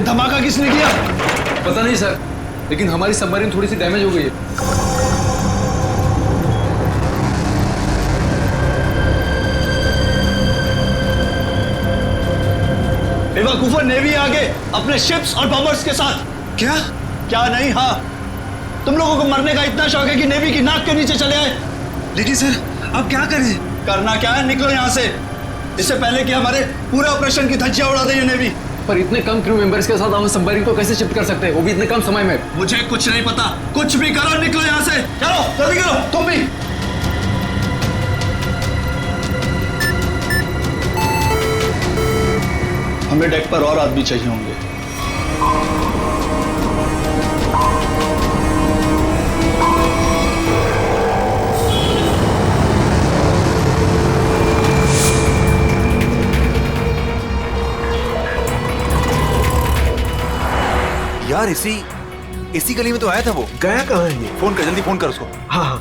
ये धमाका किसने किया? पता नहीं सर, लेकिन हमारी सबमरीन थोड़ी सी डैमेज हो गई है। बेवकूफा, नेवी आगे अपने शिप्स और बॉम्बर्स के साथ। क्या? क्या नहीं? हाँ, तुम लोगों को मरने का इतना शौक है कि नेवी की नाक के नीचे चले आए। लेकिन सर अब क्या करें? करना क्या है, निकलो यहाँ से, इससे पहले कि हमारे पूरे ऑपरेशन की धज्जियां उड़ा दे ये नेवी। पर इतने कम क्रू मेंबर्स के साथ हम सबमरीन को कैसे शिफ्ट कर सकते हैं, वो भी इतने कम समय में? मुझे कुछ नहीं पता, कुछ भी करो, निकलो यहाँ से। चलो जल्दी करो, तुम भी। हमें डेक पर और आदमी चाहिए होंगे। यार इसी गली में तो आया था वो। गया कहाँ है ये? फोन कर, जल्दी फोन कर उसको। हाँ हाँ।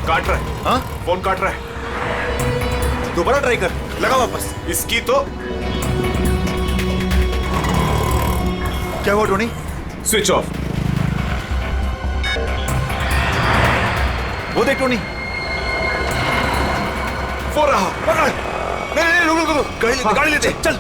काट रहा है। हाँ, फोन काट रहा है। दोबारा ट्राई कर, लगा वापस। इसकी तो क्या हुआ टोनी? Switch off. वो देख टोनी, फोन रहा। पकड़। नहीं रुक, गाड़ी लेते चल।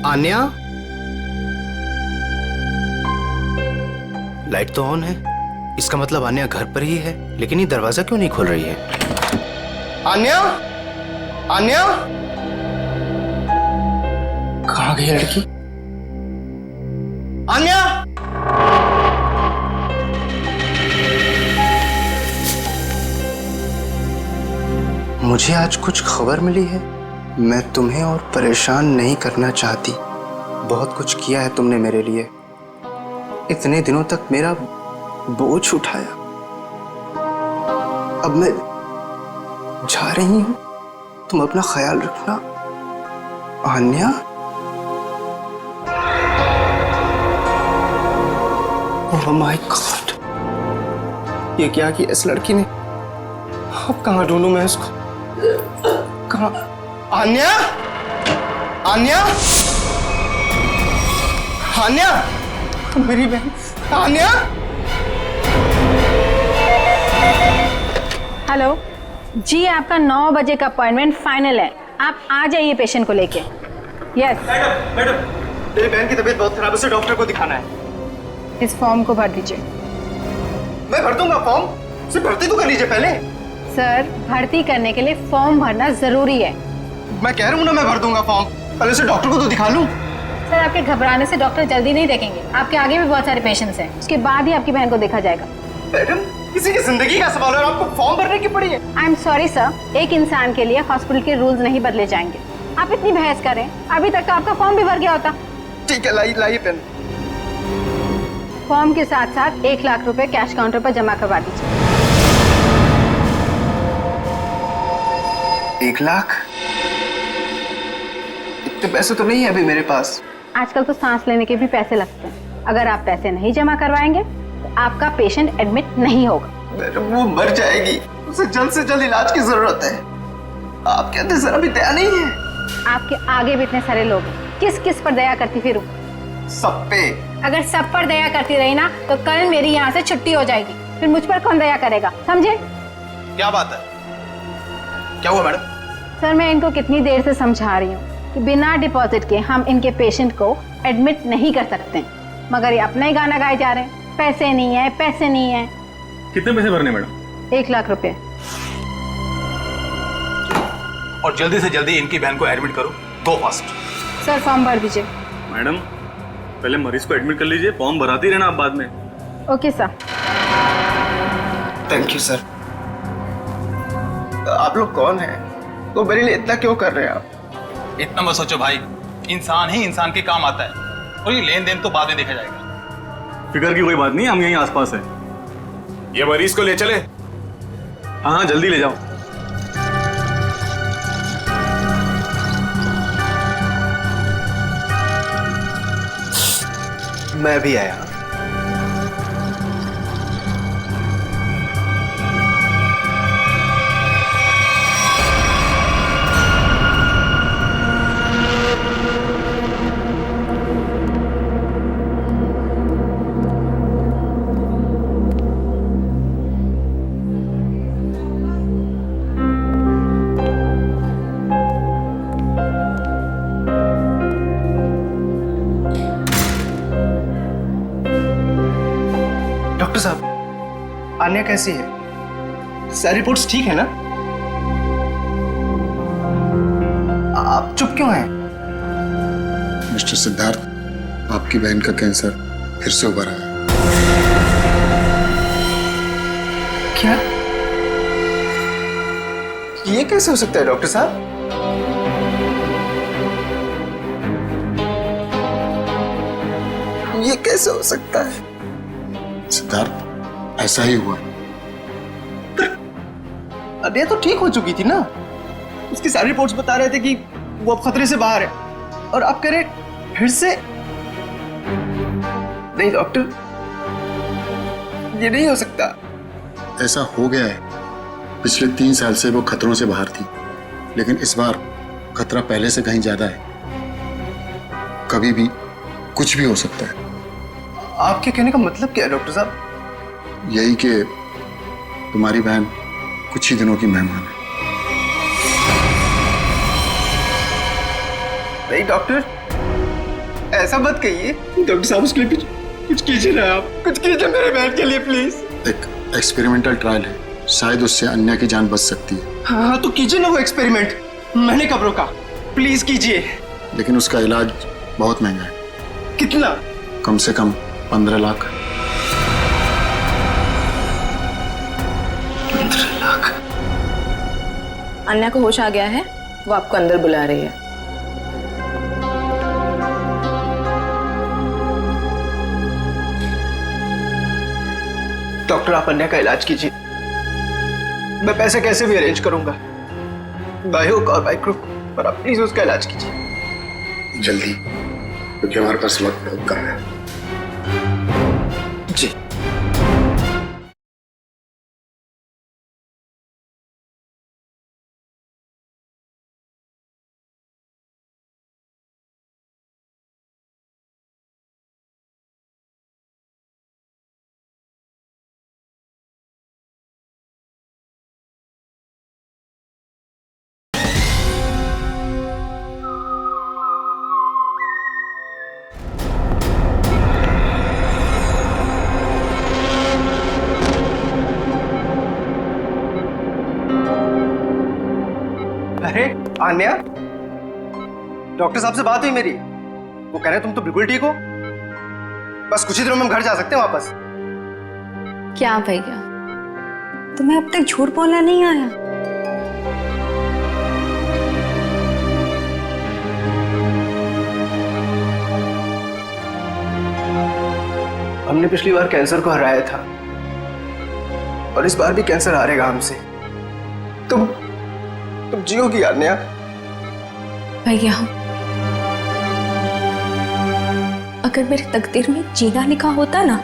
आन्या, लाइट तो ऑन है, इसका मतलब आन्या घर पर ही है, लेकिन ये दरवाजा क्यों नहीं खोल रही है? आन्या, आन्या, कहाँ गई लड़की? आन्या, मुझे आज कुछ खबर मिली है। मैं तुम्हें और परेशान नहीं करना चाहती। बहुत कुछ किया है तुमने मेरे लिए, इतने दिनों तक मेरा बोझ उठाया। अब मैं जा रही हूं, तुम अपना ख्याल रखना। आन्या, ओह माय गॉड, ये क्या किया इस लड़की ने? अब कहाँ ढूंढूं मैं इसको? कहाँ? आन्या, आन्या, आन्या, मेरी बहन आन्या। हेलो जी, आपका 9 बजे का अपॉइंटमेंट फाइनल है, आप आ जाइए पेशेंट को लेके। यस मैडम, मेरी बहन की तबीयत बहुत खराब है, उसे डॉक्टर को दिखाना है। इस फॉर्म को भर दीजिए। मैं भर दूंगा फॉर्म, उसे भर्ती तो कर लीजिए पहले। सर, भर्ती करने के लिए फॉर्म भरना जरूरी है। मैं कह रहा हूँ ना, मैं भर दूंगा फॉर्म, पहले उसे डॉक्टर को तो दिखा लूं। सर, आपके घबराने से डॉक्टर जल्दी नहीं देखेंगे, आपके आगे भी बहुत सारे पेशेंट्स हैं, उसके बाद ही आपकी बहन को देखा जाएगा। मैडम, किसी की जिंदगी का सवाल है, आपको फॉर्म भरने की पड़ी है। आई एम सॉरी सर, एक इंसान के लिए हॉस्पिटल के रूल्स नहीं बदले जाएंगे। आप इतनी बहस करें, अभी तक तो आपका फॉर्म भी भर गया होता। ठीक है, लाइए पेन। फॉर्म के साथ साथ 1 लाख रुपए कैश काउंटर पर जमा करवा दीजिए। 1 लाख? इतने पैसे तो नहीं है अभी मेरे पास। आजकल तो सांस लेने के भी पैसे लगते हैं, अगर आप पैसे नहीं जमा करवाएंगे तो आपका पेशेंट एडमिट नहीं होगा। वो मर जाएगी, उसे जल्द से जल्द इलाज की जरूरत है। आप कहते जरा भी दया नहीं है? आपके आगे भी इतने सारे लोग हैं, किस किस पर दया करती फिरूं? सब पे। अगर सब पर दया करती रही ना तो कल मेरी यहाँ से छुट्टी हो जाएगी। फिर मुझ पर कौन दया करेगा, समझे? क्या बात है? क्या हुआ मैडम? सर, मैं इनको कितनी देर से समझा रही हूँ कि बिना डिपॉजिट के हम इनके पेशेंट को एडमिट नहीं कर सकते, मगर ये अपना ही गाना गाए जा रहे हैं, पैसे नहीं है, पैसे नहीं है। कितने पैसे भरने मैडम? 1 लाख रुपए। और जल्दी से जल्दी इनकी बहन को एडमिट करो, गो फास्ट। सर, फॉर्म भर दीजिए। मैडम पहले मरीज को एडमिट कर लीजिए, फॉर्म भराती रहना आप बाद में। Okay sir. Thank you sir. आप लोग कौन हैं? तो मेरे लिए इतना क्यों कर रहे हैं आप? इतना मत सोचो भाई, इंसान ही इंसान के काम आता है, और ये लेन देन तो बाद में देखा जाएगा। फिक्र की कोई बात नहीं, हम यहीं आसपास हैं। ये मरीज को ले चले। हाँ हाँ, जल्दी ले जाओ। मैं भी आया। डॉक्टर साहब, आन्या कैसी है? सारी रिपोर्ट्स ठीक है ना? आप चुप क्यों हैं? मिस्टर सिद्धार्थ, आपकी बहन का कैंसर फिर से उभरा है। क्या? ये कैसे हो सकता है डॉक्टर साहब? ये कैसे हो सकता है? सिद्धार्थ, ऐसा ही हुआ। अरे तो ठीक हो चुकी थी ना, उसकी सारी रिपोर्ट्स बता रहे थे कि वो अब खतरे से बाहर है, और आप कह रहे फिर से? नहीं डॉक्टर, ये नहीं हो सकता। ऐसा हो गया है। पिछले 3 साल से वो खतरों से बाहर थी, लेकिन इस बार खतरा पहले से कहीं ज्यादा है। कभी भी कुछ भी हो सकता है। आपके कहने का मतलब क्या है डॉक्टर साहब? यही कि तुम्हारी बहन कुछ ही दिनों की मेहमान है। नहीं डॉक्टर, ऐसा मत कहिए। डॉक्टर साहब, उसके लिए कुछ कीजिए ना, आप कुछ कीजिए मेरे बहन के लिए प्लीज। एक एक्सपेरिमेंटल ट्रायल है, शायद उससे अन्या की जान बच सकती है। हाँ तो कीजिए ना वो एक्सपेरिमेंट, मैंने कब रोका? प्लीज कीजिए। लेकिन उसका इलाज बहुत महंगा है। कितना? कम से कम 15 लाख। 15 लाख? अन्या को होश आ गया है, वो आपको अंदर बुला रही है। डॉक्टर, आप अन्या का इलाज कीजिए। मैं पैसे कैसे भी अरेंज करूंगा, बाय हुक और बाय क्रुक, पर आप प्लीज उसका इलाज कीजिए जल्दी, क्योंकि हमारे पास वक्त बहुत कम है। जी। अरे आन्या, डॉक्टर साहब से बात हुई मेरी, वो कह रहे तुम तो बिल्कुल ठीक हो, बस कुछ ही दिनों में हम घर जा सकते हैं वापस। क्या भैया, तुम्हें अब तक झूठ बोलना नहीं आया? हमने पिछली बार कैंसर को हराया था, और इस बार भी कैंसर हारेगा हमसे। तुम जियोगी आन्या? भैया, अगर मेरे तकदीर में जीना लिखा होता ना,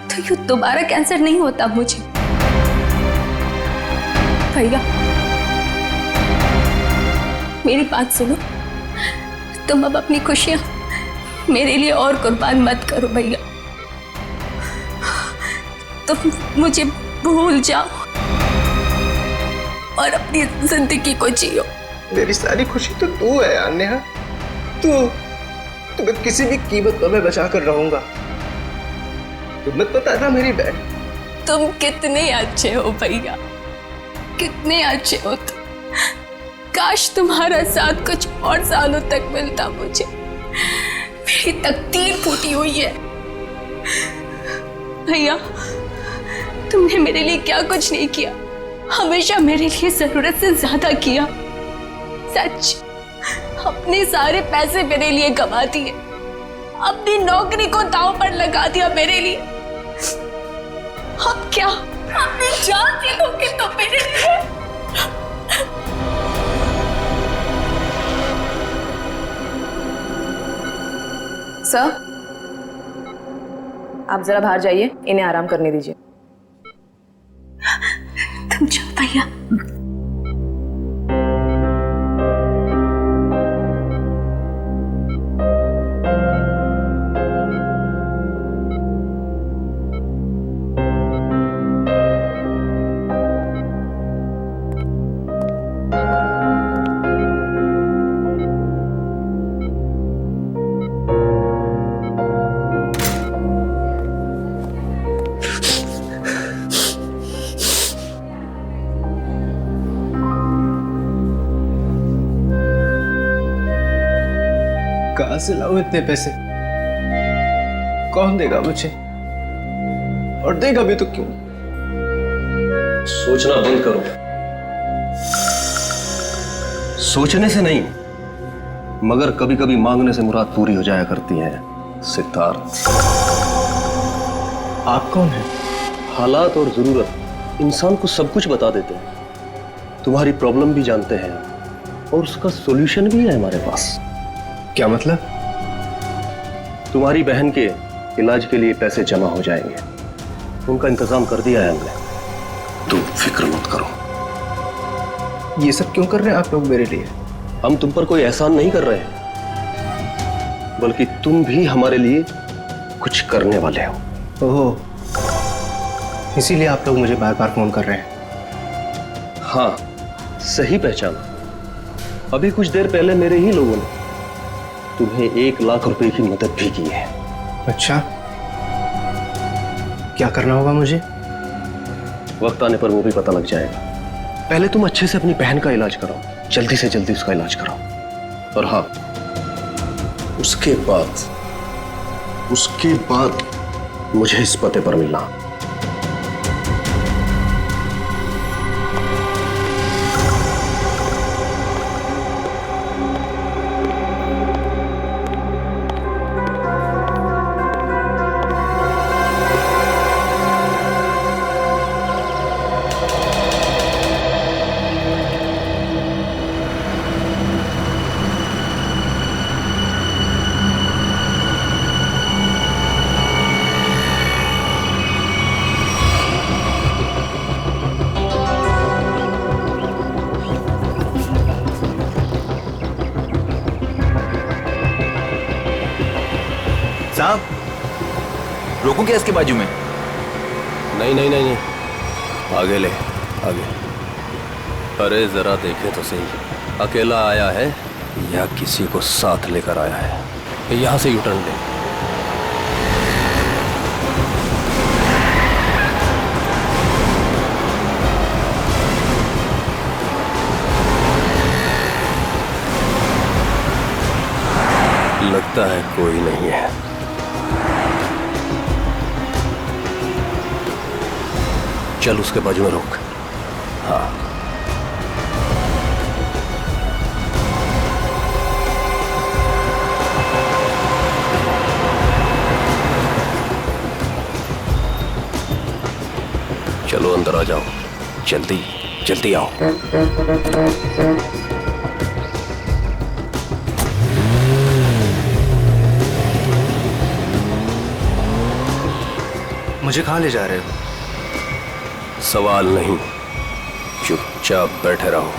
तो यूं दोबारा कैंसर नहीं होता मुझे। भैया, मेरी बात सुनो, तुम अब अपनी खुशियां मेरे लिए और कुर्बान मत करो भैया। तुम मुझे भूल जाओ और अपनी जिंदगी को जियो। मेरी सारी खुशी तो तू है यार नेहा। तुम्हें किसी भी कीमत पर मैं बचा कर रहूंगा। तुम मत बताना मेरी बहन। तुम कितने अच्छे हो भैया, कितने अच्छे हो तुम। काश तुम्हारा साथ कुछ और सालों तक मिलता मुझे। मेरी तकदीर फूटी हुई है भैया। तुमने मेरे लिए क्या कुछ नहीं किया, हमेशा मेरे लिए जरूरत से ज्यादा किया। सच, अपने सारे पैसे मेरे लिए गवा दिए, अपनी नौकरी को दांव पर लगा दिया मेरे लिए। अब क्या अपनी जान दे दोगे तो मेरे लिए? सर, आप जरा बाहर जाइए, इन्हें आराम करने दीजिए। तुम जाओ भैया। कहां से लाऊं इतने पैसे? कौन देगा मुझे? और देगा भी तो क्यों? सोचना बंद करो। सोचने से नहीं, मगर कभी कभी मांगने से मुराद पूरी हो जाया करती है सिद्धार्थ। आप कौन हैं? हालात और जरूरत इंसान को सब कुछ बता देते हैं। तुम्हारी प्रॉब्लम भी जानते हैं और उसका सॉल्यूशन भी है हमारे पास। क्या मतलब? तुम्हारी बहन के इलाज के लिए पैसे जमा हो जाएंगे, उनका इंतजाम कर दिया है हमने। तुम फिक्र मत करो। ये सब क्यों कर रहे हैं आप लोग मेरे लिए? हम तुम पर कोई एहसान नहीं कर रहे हैं, बल्कि तुम भी हमारे लिए कुछ करने वाले हो। ओह, इसीलिए आप लोग मुझे बार बार फोन कर रहे हैं। हाँ, सही पहचाना। अभी कुछ देर पहले मेरे ही लोगों ने तुम्हें 1 लाख रुपए की मदद भी की है। अच्छा, क्या करना होगा मुझे? वक्त आने पर वो भी पता लग जाएगा। पहले तुम अच्छे से अपनी बहन का इलाज कराओ, जल्दी से जल्दी उसका इलाज कराओ। और हाँ, उसके बाद मुझे इस पते पर मिलना। साहब, रोकूं क्या इसके बाजू में? नहीं, आगे ले, आगे। अरे जरा देखे तो सही, अकेला आया है या किसी को साथ लेकर आया है? यहां से यूटर्न ले। लगता है कोई नहीं है। चल उसके बाजू में रोक। हाँ, चलो अंदर आ जाओ, जल्दी जल्दी आओ। मुझे कहाँ ले जा रहे हो? सवाल नहीं, चुपचाप बैठे रहो।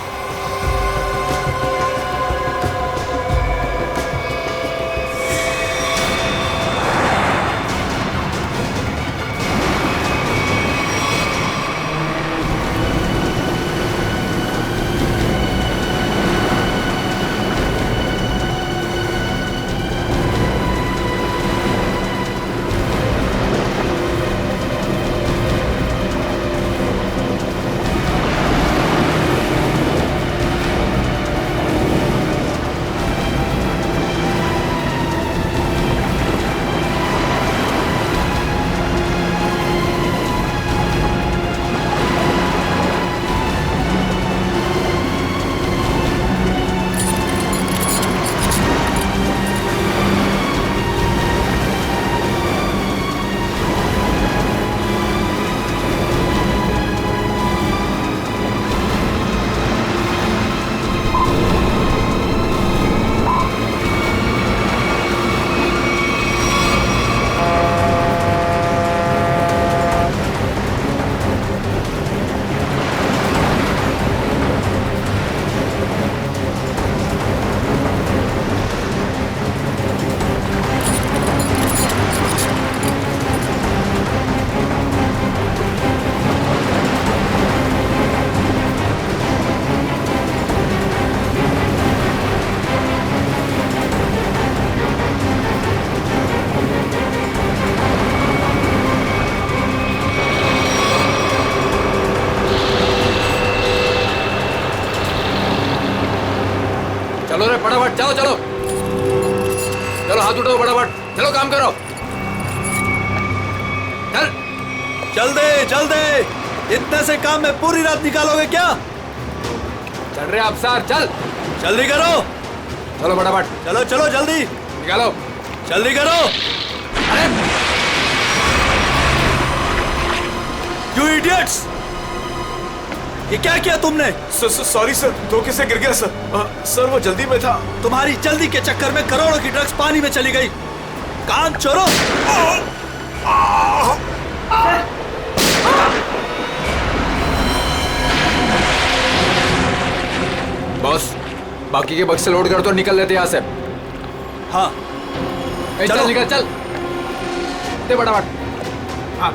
हाथ उठाओ फटाफट, चलो काम करो। चल दे। इतने से काम में पूरी रात निकालोगे क्या? चल रहे अफसर, चल जल्दी करो। चलो फटाफट, चलो जल्दी निकालो। जल्दी करो। अरे यू इडियट्स, ये क्या किया तुमने? सॉरी सर, धोखे से गिर गया सर। सर वो जल्दी में था। तुम्हारी जल्दी के चक्कर में करोड़ों की ड्रग्स पानी में चली गई। काम चोरो। बॉस, बाकी के बक्से लोड कर तो निकल लेते यहाँ से। हाँ चल निकल, चल दे फटाफट। हाँ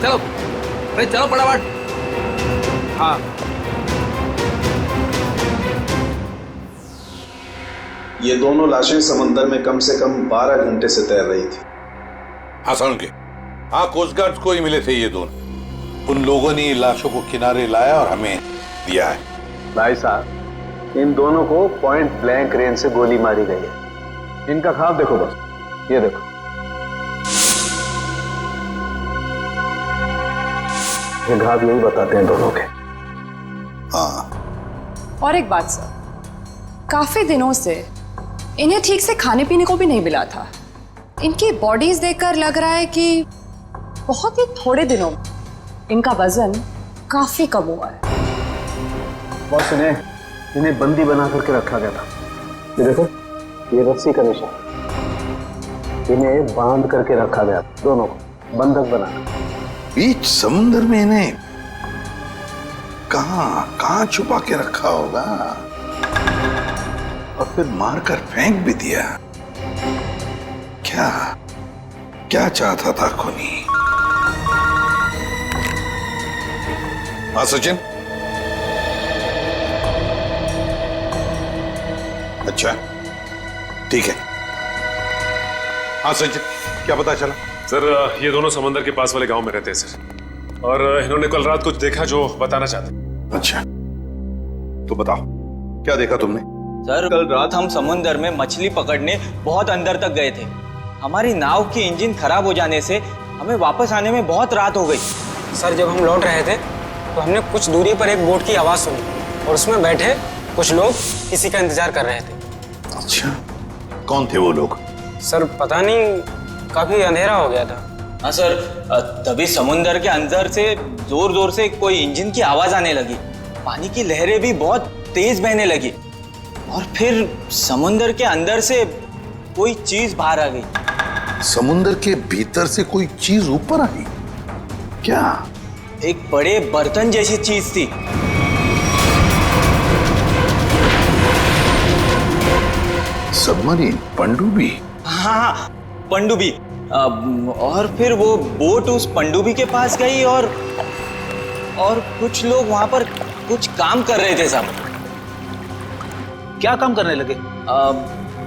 चलो, अरे चलो फटाफट। हाँ ये दोनों लाशें समंदर में कम से कम 12 घंटे से तैर रही थी। हाँ सुन के, हाँ कोस्ट गार्ड को ही मिले थे ये दोनों। उन लोगों ने लाशों को किनारे लाया और हमें दिया है। भाई साहब, इन दोनों को पॉइंट ब्लैंक रेंज से गोली मारी गई है। इनका ख्वाब देखो बस, ये देखो। ये घाव यही बताते हैं दोनों के। हाँ। और एक बात सर, काफी दिनों से इन्हें ठीक से खाने पीने को भी नहीं मिला था। इनकी बॉडीज देखकर लग रहा है कि बहुत ही थोड़े दिनों में इनका वजन काफी कम हुआ है। बॉस, इन्हें बंदी बना करके रखा गया था। ये देखो, ये रस्सी का निशान। इन्हें बांध करके रखा गया, दोनों को बंधक बना। बीच समुद्र में इन्हें कहां छुपा के रखा होगा और फिर मारकर फेंक भी दिया। क्या चाहता था खूनी? हाँ सचिन। अच्छा ठीक है। हाँ सचिन, क्या पता चला? सर ये दोनों समंदर के पास वाले गांव में रहते हैं सर, और इन्होंने कल रात कुछ देखा जो बताना चाहते। अच्छा तो बताओ, क्या देखा तुमने? सर कल रात हम समुंदर में मछली पकड़ने बहुत अंदर तक गए थे। हमारी नाव की इंजन खराब हो जाने से हमें वापस आने में बहुत रात हो गई। सर जब हम लौट रहे थे तो हमने कुछ दूरी पर एक बोट की आवाज सुनी और उसमें बैठे कुछ लोग किसी का इंतजार कर रहे थे। अच्छा, कौन थे वो लोग? सर पता नहीं, काफी अंधेरा हो गया था। हाँ सर, तभी समुंदर के अंदर से जोर जोर से कोई इंजन की आवाज आने लगी। पानी की लहरें भी बहुत तेज बहने लगी और फिर समुंदर के अंदर से कोई चीज बाहर आ गई। समुंदर के भीतर से कोई चीज ऊपर आई? क्या? एक बड़े बर्तन जैसी चीज थी। सबमरीन, पनडुब्बी? हाँ, पनडुब्बी। और फिर वो बोट उस पनडुब्बी के पास गई और कुछ लोग वहां पर कुछ काम कर रहे थे साहब। क्या काम करने लगे?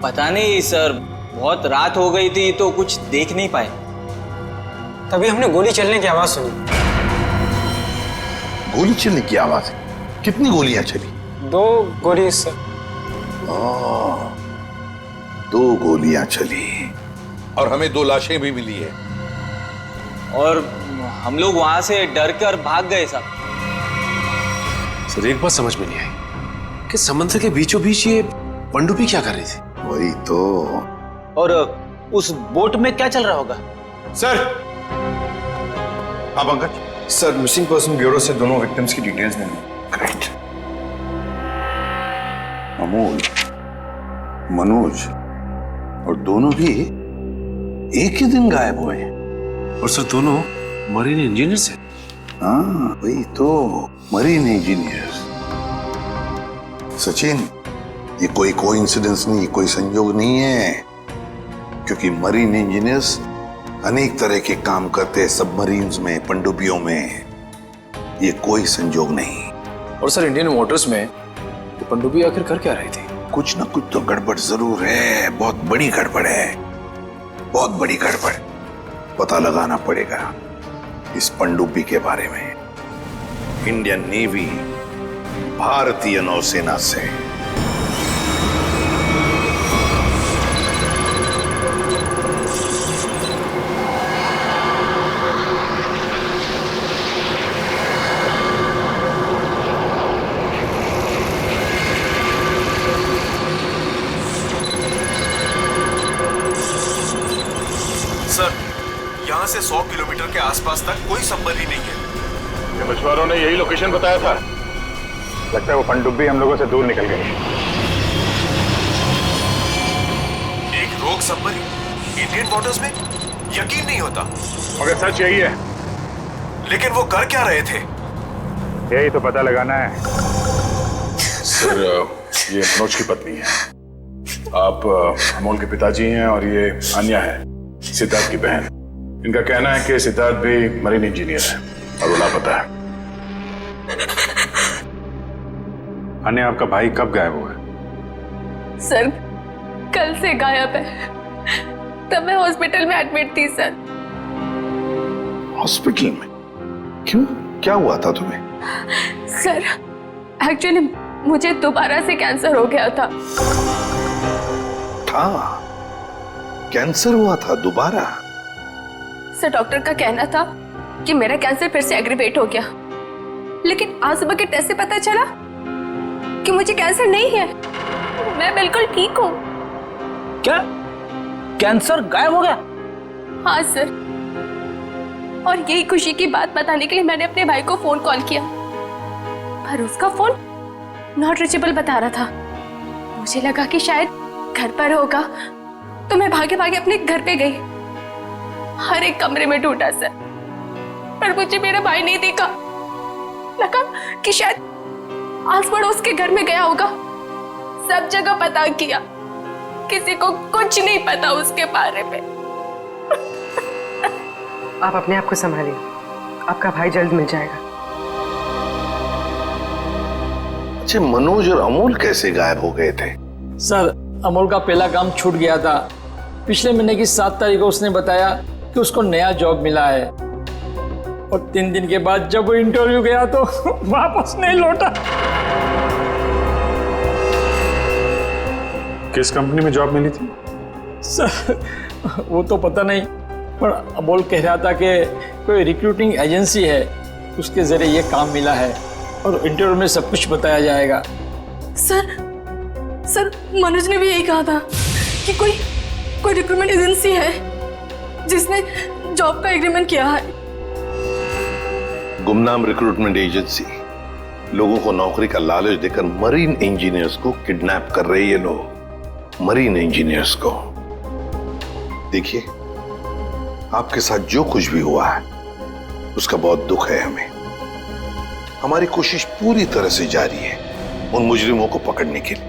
पता नहीं सर, बहुत रात हो गई थी तो कुछ देख नहीं पाए। तभी हमने गोली चलने की आवाज सुनी। गोली चलने की आवाज? कितनी गोलियां चली? 2 गोली सर। 2 गोलियां चली और हमें 2 लाशें भी मिली है। और हम लोग वहां से डर कर भाग गए साहब। सर एक बात समझ में नहीं आई कि समुद्र के बीचों बीच ये पनडुब्बी क्या कर रही थी? वही तो। और उस बोट में क्या चल रहा होगा? सर। हाँ Pankaj. Sir missing person bureau से दोनों विक्टिम्स की डिटेल्स मिली। ग्रेट। अमोल, मनोज और दोनों भी एक ही दिन गायब हुए हैं। और सर दोनों मरीन इंजीनियर्स हैं। हाँ वही तो, मरीन इंजीनियर्स। सचिन, ये कोई कोइंसिडेंस नहीं, कोई संयोग नहीं है, क्योंकि मरीन इंजीनियर्स अनेक तरह के काम करते हैं सबमरीन्स में, पनडुब्बियों में। ये कोई संयोग नहीं। और सर इंडियन वाटर्स में ये पनडुब्बी आखिर कर क्या रही थी? कुछ ना कुछ तो गड़बड़ जरूर है, बहुत बड़ी गड़बड़ है, बहुत बड़ी गड़बड़। पता लगाना पड़ेगा इस पनडुब्बी के बारे में। इंडियन नेवी, भारतीय नौसेना से। सर, यहाँ से 100 किलोमीटर के आसपास तक कोई संपर्क ही नहीं है। ये मछुआरों ने यही लोकेशन बताया था। लगता है वो पनडुब्बी हम लोगों से दूर निकल गई। एक रोग संपर्क इंडियन वाटर्स में? यकीन नहीं होता। मगर सच यही है। लेकिन वो कर क्या रहे थे? यही तो पता लगाना है। सर, ये मनोज की पत्नी है। आप अमोल के पिताजी हैं और ये अन्या है, सिद्धार्थ की बहन। इनका कहना है कि सिद्धार्थ भी मरीन इंजीनियर है और वो लापता है। अन्या, आपका भाई कब गायब हुआ? सर, कल से गायब है। तब मैं हॉस्पिटल में एडमिट थी सर। हॉस्पिटल में? क्यों? क्या हुआ था तुम्हें? सर, एक्चुअली मुझे दोबारा से कैंसर हो गया था। कैंसर हुआ था दोबारा? सर, डॉक्टर का कहना था कि मेरा कैंसर फिर से एग्रीवेट हो गया, लेकिन आज सुबह के टेस्ट से पता चला कि मुझे कैंसर नहीं है। मैं बिल्कुल ठीक हूँ। क्या कैंसर गायब हो गया? हाँ सर, और यही खुशी की बात बताने के लिए मैंने अपने भाई को फोन कॉल किया, पर उसका फोन नॉट रीचेबल बता रहा था। मुझे लगा कि शायद घर पर होगा, तो मैं भागे भागे अपने घर पे गई। हर एक कमरे में ढूंढा सर, पर मुझे मेरा भाई नहीं दिखा। लगा कि शायद आस पड़ोस के घर में गया होगा। सब जगह पता किया, किसी को कुछ नहीं पता उसके बारे में। आप अपने आप को संभालिए, आपका भाई जल्द मिल जाएगा। अच्छा, मनोज और अमोल कैसे गायब हो गए थे? सर, अमोल का पहला काम छूट गया था। पिछले महीने की 7 तारीख को उसने बताया कि उसको नया जॉब मिला है, और 3 दिन के बाद जब वो इंटरव्यू गया तो वापस नहीं लौटा। किस कंपनी में जॉब मिली थी? सर, वो तो पता नहीं, पर अमोल कह रहा था कि कोई रिक्रूटिंग एजेंसी है, उसके जरिए ये काम मिला है और इंटरव्यू में सब कुछ बताया जाएगा। सर, मनोज ने भी यही कहा था कि कोई रिक्रूटमेंट एजेंसी है जिसने जॉब का एग्रीमेंट किया है। गुमनाम रिक्रूटमेंट एजेंसी लोगों को नौकरी का लालच देकर मरीन इंजीनियर्स को किडनैप कर रहे हैं। ये लोग मरीन इंजीनियर्स को। देखिए, आपके साथ जो कुछ भी हुआ है उसका बहुत दुख है हमें। हमारी कोशिश पूरी तरह से जारी है उन मुजरिमों को पकड़ने के लिए।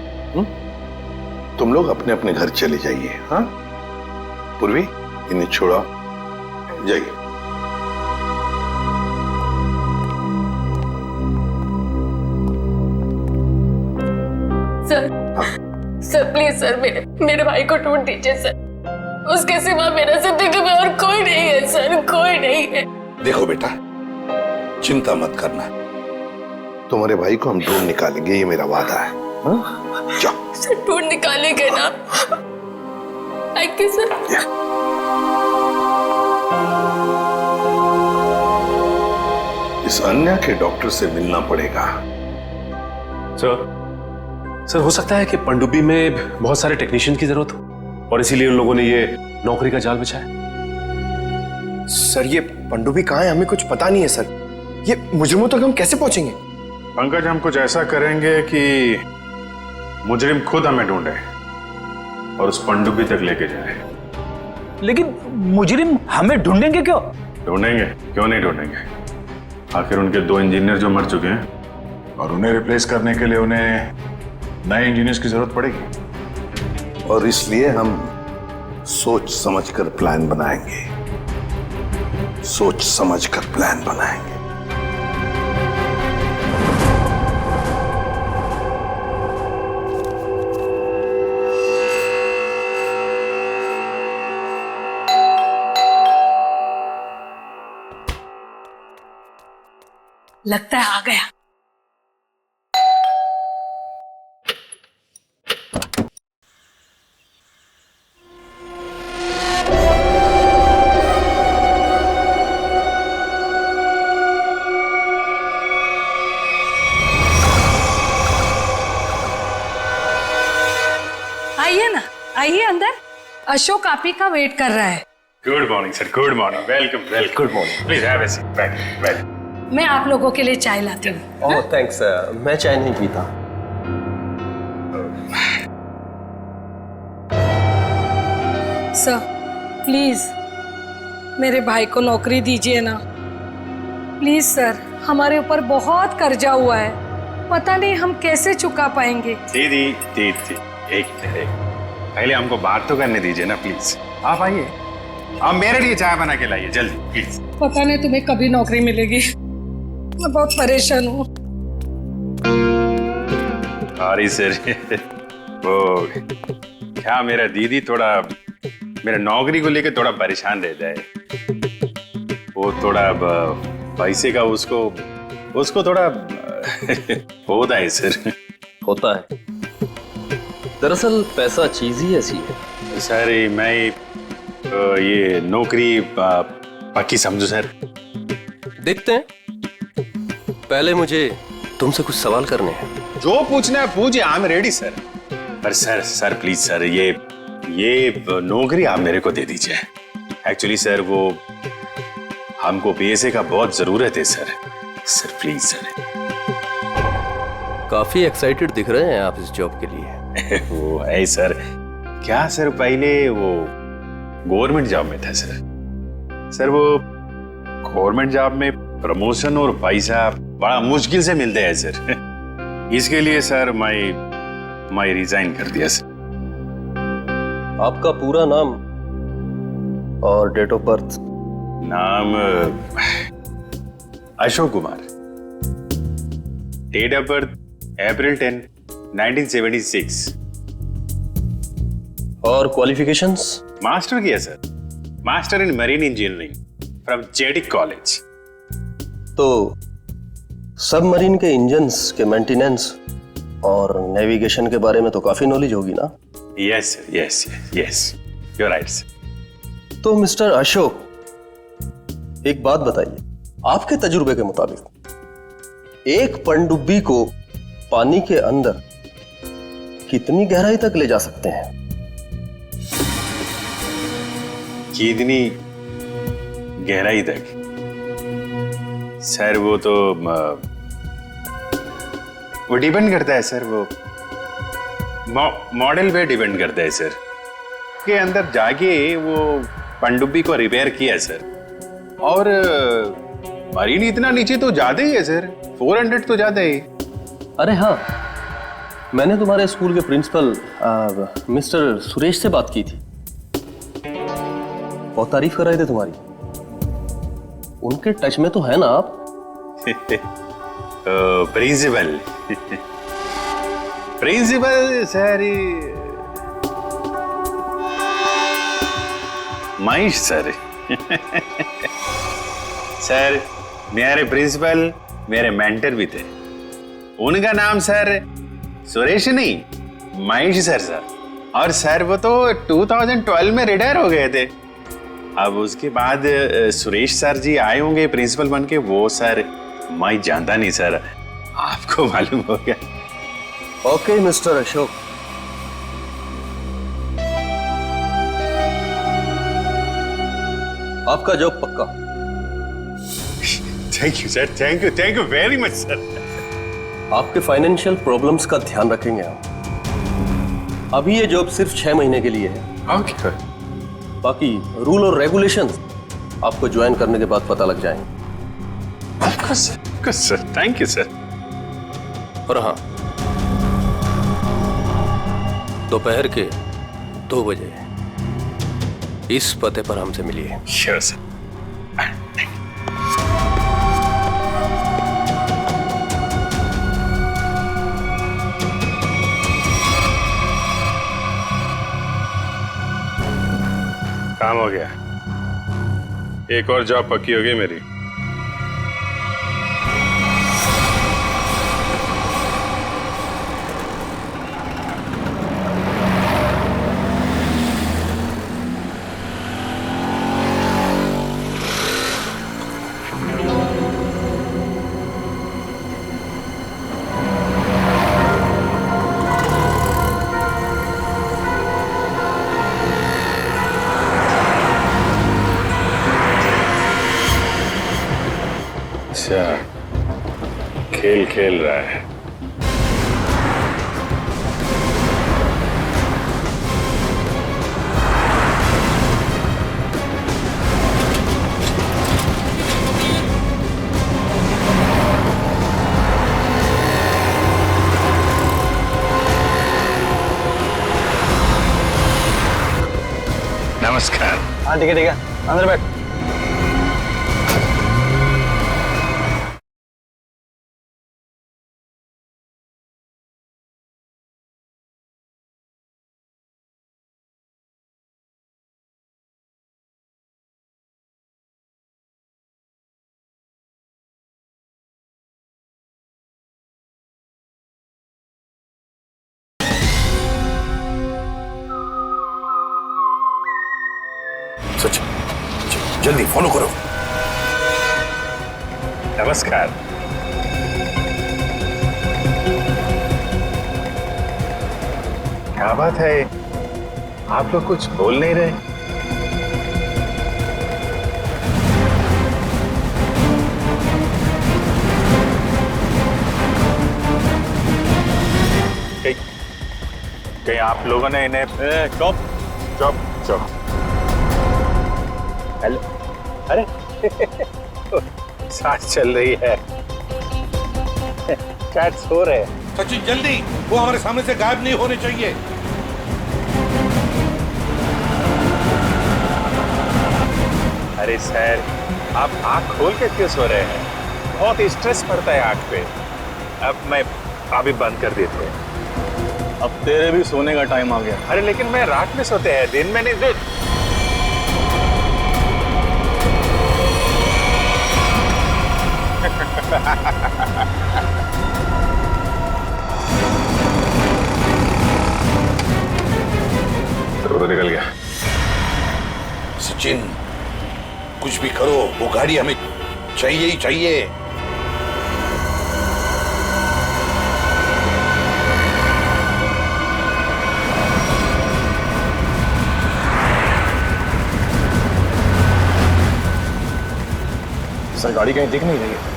तुम लोग अपने अपने घर चले जाइए। हाँ पूर्वी, इन्हें छोड़ा जाइए। सर प्लीज सर, मेरे भाई को ढूंढ दीजिए सर। उसके सिवा मेरा जिंदगी में और कोई नहीं है सर, कोई नहीं है। देखो बेटा, चिंता मत करना, तुम्हारे भाई को हम ढूंढ निकालेंगे, ये मेरा वादा है। जाओ सर, ढूंढ निकालेंगे ना? Thank you sir. इस अन्या के डॉक्टर से मिलना पड़ेगा। सर, हो सकता है कि पनडुब्बी में बहुत सारे टेक्नीशियन की जरूरत हो और इसीलिए उन लोगों ने ये नौकरी का जाल बिछाया। सर, ये पनडुब्बी कहाँ है? हमें कुछ पता नहीं है सर। ये मुजरिमों तक हम कैसे पहुंचेंगे? पंकज, हम कुछ ऐसा करेंगे कि मुजरिम खुद हमें ढूंढे और उस पनडुब्बी तक लेके जाए। लेकिन मुजरिम हमें ढूंढेंगे क्यों? ढूंढेंगे, क्यों नहीं ढूंढेंगे? आखिर उनके 2 इंजीनियर जो मर चुके हैं और उन्हें रिप्लेस करने के लिए उन्हें नए इंजीनियर्स की जरूरत पड़ेगी। और इसलिए हम सोच समझकर प्लान बनाएंगे, सोच समझकर प्लान बनाएंगे। लगता है आ गया। आइए ना, आइए अंदर। अशोक आप ही का वेट कर रहा है। Good morning sir, good morning, welcome welcome. Good morning, please have a seat, बैठ। मैं आप लोगों के लिए चाय लाती हूँ। ओह थैंक्स, मैं चाय नहीं पीता। सर प्लीज मेरे भाई को नौकरी दीजिए ना, प्लीज सर। हमारे ऊपर बहुत कर्जा हुआ है, पता नहीं हम कैसे चुका पाएंगे। दीदी एक पहले हमको बात तो करने दीजिए ना प्लीज। आप आइए, आप मेरे लिए चाय बना के लाइए जल्दी प्लीज। पता नहीं तुम्हें कभी नौकरी मिलेगी, मैं बहुत परेशान हूँ। सॉरी सर, वो क्या मेरा दीदी थोड़ा मेरा नौकरी को लेकर थोड़ा परेशान रहता है। वो थोड़ा पैसे का उसको थोड़ा होता है सर। होता है, दरअसल पैसा चीज ही ऐसी है। सर मैं ये नौकरी पक्की समझू सर। देखते हैं, पहले मुझे तुमसे कुछ सवाल करने हैं। जो पूछना है पूछिए, आई एम रेडी सर। पर सर प्लीज सर, ये नौकरी आप मेरे को दे दीजिए। एक्चुअली सर वो हमको पैसे का बहुत जरूरत है सर प्लीज सर। काफी एक्साइटेड दिख रहे हैं आप इस जॉब के लिए। वो है सर, क्या सर पहले वो गवर्नमेंट जॉब में था सर वो गवर्नमेंट जॉब में प्रमोशन और पैसा बड़ा मुश्किल से मिलते हैं सर। इसके लिए सर मैं रिजाइन कर दिया सर। आपका पूरा नाम और डेट ऑफ बर्थ? नाम Ashok Kumar, date of birth April 10, 1976। और क्वालिफिकेशंस? मास्टर किया sir, master in marine engineering from जेटिक कॉलेज। तो सबमरीन के इंजन्स के मेंटेनेंस और नेविगेशन के बारे में तो काफी नॉलेज होगी ना? Yes sir, yes you are right sir. तो मिस्टर अशोक, एक बात बताइए, आपके तजुर्बे के मुताबिक एक पनडुब्बी को पानी के अंदर कितनी गहराई तक ले जा सकते हैं? कितनी गहराई तक? सर वो तो वो डिपेंड करता है सर, वो मॉडल पे डिपेंड करता है सर। के अंदर जाके वो पनडुब्बी को रिपेयर किया सर, और मरीन इतना नीचे तो जाते ही है सर, 400 तो जाते ही। अरे हाँ, मैंने तुम्हारे स्कूल के प्रिंसिपल मिस्टर सुरेश से बात की थी, बहुत तारीफ कर रहे थे तुम्हारी। उनके टच में तो है ना आप? Principal sir Mahesh sir. Sir मेरे प्रिंसिपल मेरे मेंटर भी थे, उनका नाम सर सुरेश नहीं महेश सर। और सर वो तो 2012 में रिटायर हो गए थे। अब उसके बाद सुरेश सर जी आए होंगे प्रिंसिपल बन के, वो सर मैं जानता नहीं सर, आपको मालूम हो गया। ओके मिस्टर अशोक, आपका जॉब पक्का। Thank you sir, thank you very much sir. आपके फाइनेंशियल प्रॉब्लम्स का ध्यान रखेंगे हम। अभी ये जॉब सिर्फ 6 महीने के लिए है। ओके। बाकी रूल और रेगुलेशंस आपको ज्वाइन करने के बाद पता लग जाएंगे। Sir thank you sir. और हाँ, दोपहर के 2 बजे इस पते पर हमसे मिलिए। Sure sir. काम हो गया, एक और जॉब पक्की हो गई मेरी। अच्छा, खेल खेल रहा है। नमस्कार। हाँ ठीक है अंदर बैठ। सचिन, जल्दी फॉलो करो। नमस्कार। क्या बात है, आप लोग कुछ बोल नहीं रहे? कहीं आप लोगों ने इन्हें चुप चुप चुप। हेलो, अरे सांस चल रही है, शायद सो रहे हैं। सचिन जल्दी, वो हमारे सामने से गायब नहीं होने चाहिए। अरे सर, आप आंख खोल के क्यों सो रहे हैं? बहुत स्ट्रेस पड़ता है आंख पे। अब मैं अभी बंद कर देते हैं। अब तेरे भी सोने का टाइम आ गया। अरे लेकिन मैं रात में सोते हैं, दिन में नहीं। तो निकल गया। सचिन, कुछ भी करो, वो गाड़ी हमें चाहिए ही चाहिए। सर गाड़ी कहीं दिख नहीं रही है।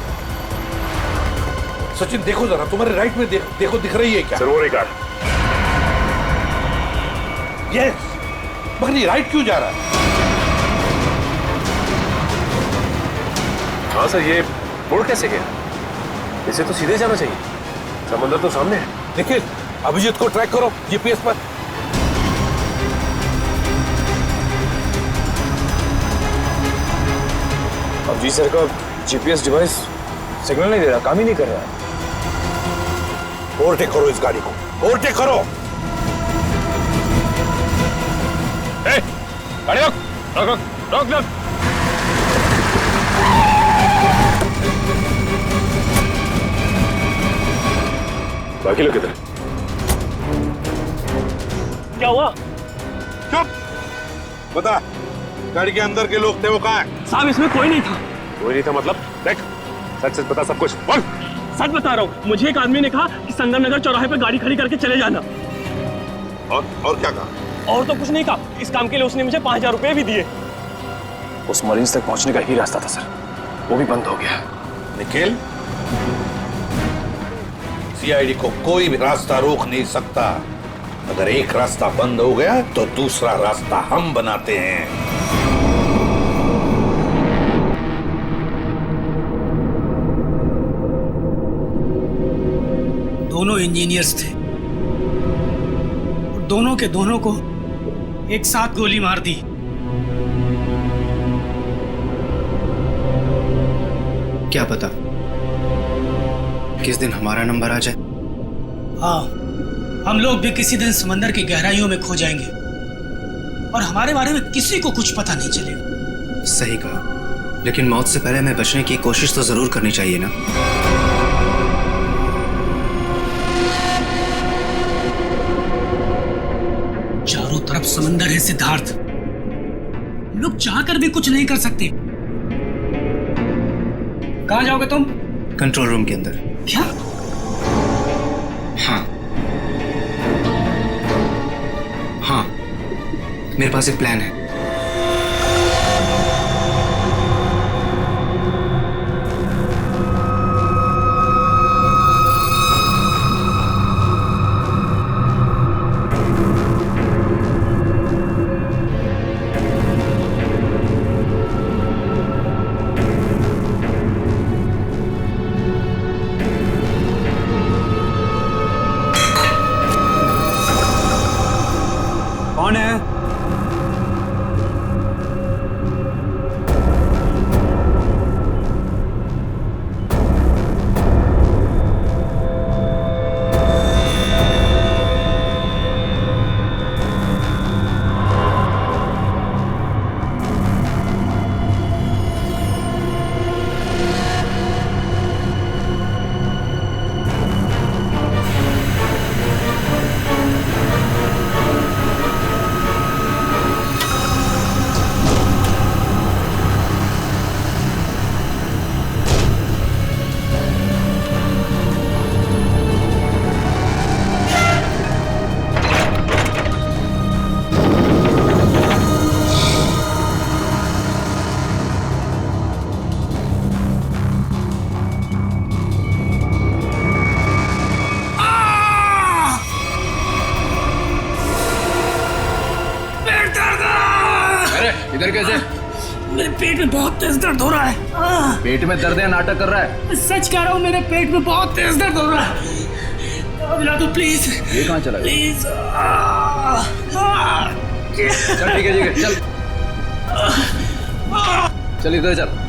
सचिन देखो जरा, तुम्हारे राइट में देखो दिख रही है क्या? सर वो रही कार। यस, मगर ये राइट क्यों जा रहा है? हाँ सर, ये मुड़ कैसे गया? इसे तो सीधे जाना चाहिए, समंदर तो सामने है। देखिए, अभिजीत को ट्रैक करो जीपीएस पर। अब जी सर का जीपीएस डिवाइस सिग्नल नहीं दे रहा, काम ही नहीं कर रहा है। ओवरटेक करो इस गाड़ी को, ओवरटेक करो। गाड़ी रोक रोक रोक रोक रोक। बाकी लोग किधर? क्या हुआ? चुप, बता, गाड़ी के अंदर के लोग थे वो कहाँ हैं? साहब इसमें कोई नहीं था। कोई नहीं था मतलब? देख, सच सच बता, सब कुछ बोल। सच बता रहा हूँ, मुझे एक आदमी ने कहा कि संगम नगर चौराहे पर गाड़ी खड़ी करके चले जाना। और क्या कहा? और तो कुछ नहीं कहा। इस काम के लिए उसने मुझे 5000 रुपए भी दिए। उस मरीज तक पहुंचने का ही रास्ता था सर, वो भी बंद हो गया। निखिल, सीआईडी को कोई भी रास्ता रोक नहीं सकता। अगर एक रास्ता बंद हो गया तो दूसरा रास्ता हम बनाते हैं। दोनों इंजीनियर्स थे, दोनों के दोनों को एक साथ गोली मार दी। क्या पता किस दिन हमारा नंबर आ जाए। हाँ, हम लोग भी किसी दिन समंदर की गहराइयों में खो जाएंगे और हमारे बारे में किसी को कुछ पता नहीं चलेगा। सही कहा, लेकिन मौत से पहले हमें बचने की कोशिश तो जरूर करनी चाहिए ना। चारों तरफ समंदर है सिद्धार्थ, हम लोग चाहकर भी कुछ नहीं कर सकते। कहाँ जाओगे तुम? कंट्रोल रूम के अंदर। क्या? हाँ हाँ, मेरे पास एक प्लान है। इधर कैसे? मेरे पेट में बहुत तेज दर्द हो रहा है। पेट में दर्द है, नाटक कर रहा है? सच कह रहा हूँ, मेरे पेट में बहुत तेज दर्द हो रहा है। मिला दो प्लीज। ये कहाँ चला गया? प्लीज। चल ठीक है चल चल इधर चल।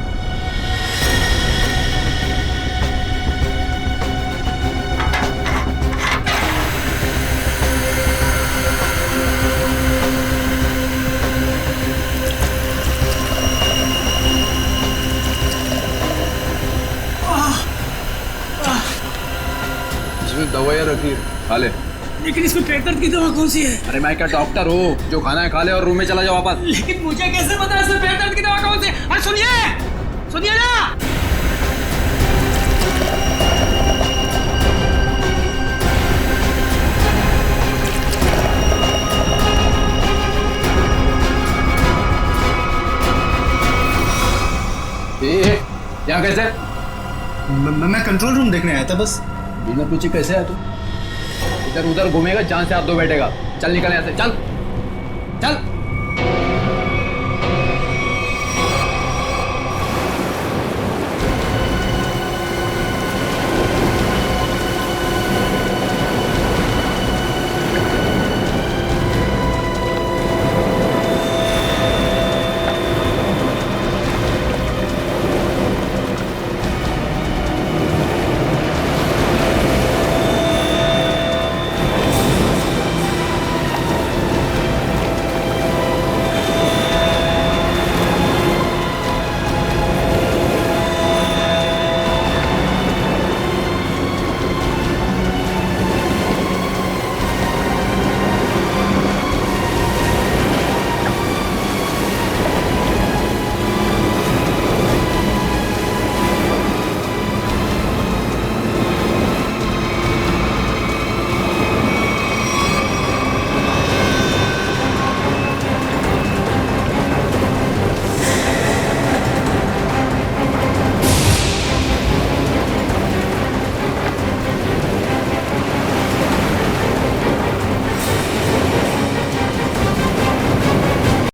इसमें दवाइयाँ रखी, खा ले। लेकिन इसमें पेट दर्द की दवा कौन सी है? अरे मैं क्या डॉक्टर हूँ? जो खाना है खा ले और रूम में चला जाओ वापस। लेकिन मुझे कैसे पता इसमें पेट दर्द की दवा कौन सी है? अरे सुनिए ना। यहाँ कैसे? मैं कंट्रोल रूम देखने आया था बस। बिना पूछे कैसे आया तू? इधर उधर घूमेगा, जान से हाथ धो बैठेगा। चल निकल यहाँ से, चल।